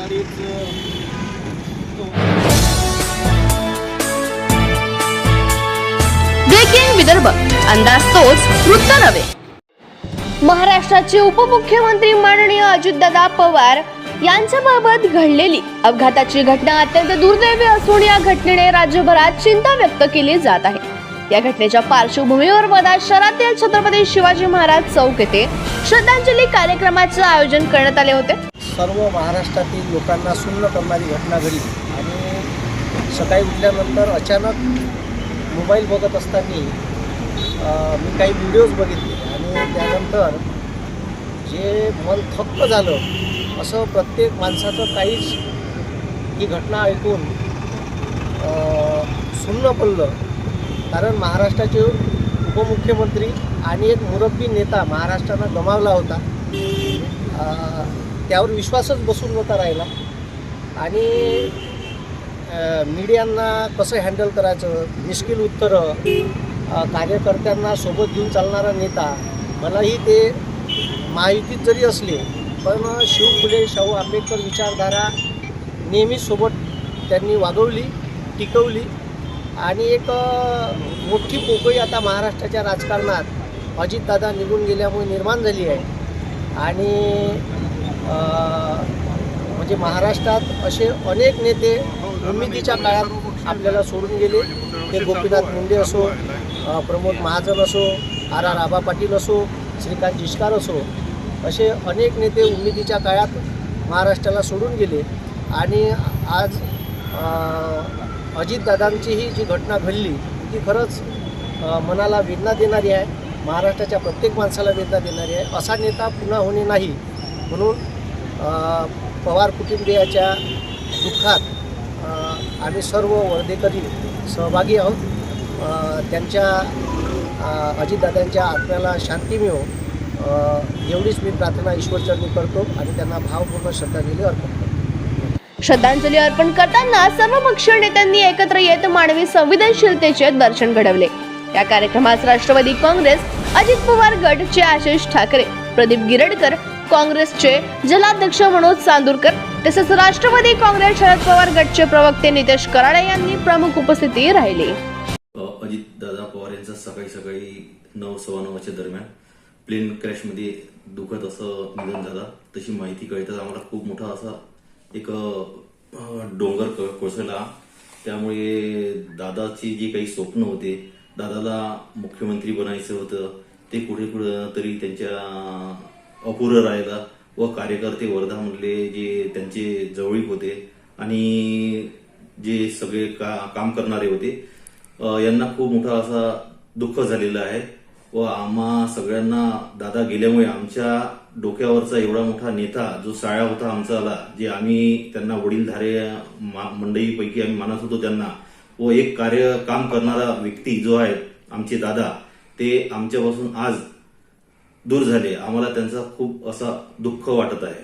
अडीच ब्रेकिंग विदर्भ, अंदाज तोच, वृत्त नव्हे. महाराष्ट्राचे उपमुख्यमंत्री माननीय अजितदादा पवार यांच्याबाबत घडलेली अपघाताची घटना अत्यंत दुर्दैवी असून या घटनेने राज्यभरात चिंता व्यक्त केली जात आहे. या घटनेच्या पार्श्वभूमीवर वर्धा शहरातील छत्रपती शिवाजी महाराज चौक येथे श्रद्धांजली कार्यक्रमाचे आयोजन करण्यात आले होते. सर्व महाराष्ट्रातील लोकांना सुन्न करणारी घटना घडली आणि सकाळी उठल्यानंतर अचानक मोबाईल बघत असताना मी काही व्हिडिओज बघितले आणि त्यानंतर जे मन थक्क झालं असं प्रत्येक माणसाचं काहीच ही घटना ऐकून सुन्न पडलं. कारण महाराष्ट्राचे उपमुख्यमंत्री आणि एक मुरब्बी नेता महाराष्ट्रानं गमावला होता. त्यावर विश्वासच बसून नव्हता राहिला आणि मीडियांना कसं हँडल करायचं, मिश्किल उत्तरं, कार्यकर्त्यांना सोबत घेऊन चालणारा नेता. मलाही ते महायुतीत जरी असले पण फुले शाहू आंबेडकर विचारधारा नेहमीच सोबत त्यांनी वागवली, टिकवली आणि एक मोठी पोकळी आता महाराष्ट्राच्या राजकारणात अजितदादा निघून गेल्यामुळे निर्माण झाली आहे. आणि म्हणजे महाराष्ट्रात असे अनेक नेते उमेदीच्या काळात आपल्याला सोडून गेले. ते गोपीनाथ मुंडे असो, प्रमोद महाजन असो, आर आबा पाटील असो, श्रीकांत जिचकार असो, असे अनेक नेते उमेदीच्या काळात महाराष्ट्राला सोडून गेले. आणि आज अजितदादांची ही जी घटना घडली ती खरंच मनाला वेदना देणारी आहे. महाराष्ट्राच्या प्रत्येक माणसाला वेदना देणारी आहे. असा नेता पुन्हा होणे नाही म्हणून पवार कुटुंबियाच्या दुःखात आम्ही सर्व वर्धेकरी सहभागी आहोत. त्यांच्या अजितदादांच्या आत्म्याला शांती मिळो एवढीच मी प्रार्थना ईश्वरचरणी करतो आणि त्यांना भावपूर्ण श्रद्धांजली अर्पण करतो. श्रद्धांजली अर्पण करताना सर्व पक्षीय नेत्यांनी एकत्र येत मानवी संवेदनशीलतेचे दर्शन घडवले. या कार्यक्रमात राष्ट्रवादी काँग्रेस अजित पवार गटचे आशिष ठाकरे, प्रदीप गिरडकर, काँग्रेसचे जिल्हाध्यक्ष मनोज चांदूरकर तसेच राष्ट्रवादी काँग्रेस शरद पवार गटचे प्रवक्ते नितेश कराळे यांनी प्रमुख उपस्थिती राहिली. अजितदादा पवार यांचं सकाळी 9:15 दरम्यान प्लेन क्रॅशमध्ये दुखत असं निधन झालं. तशी माहिती कळताच आम्हाला खूप मोठा असा एक डोंगर कोसळला. त्यामुळे दादाची जी काही स्वप्न होते, दादाला मुख्यमंत्री बनायचं होतं, ते कुठे तरी त्यांच्या अपुरं राहिलं व कार्यकर्ते वर्धामधले जे त्यांचे जवळीक होते आणि जे सगळे काम करणारे होते यांना खूप मोठा असा दुःख झालेलं आहे. व आम्हा सगळ्यांना दादा गेल्यामुळे आमच्या डोक्यावरचा एवढा मोठा नेता जो साळा होता आमचा, जे आम्ही त्यांना वडीलधारे मंडळीपैकी आम्ही मानत होतो त्यांना, व एक काम करणारा व्यक्ती जो आहे आमचे दादा, ते आमच्यापासून आज दूर झाले. आम्हाला त्यांचा खूप असा दुःख वाटत आहे.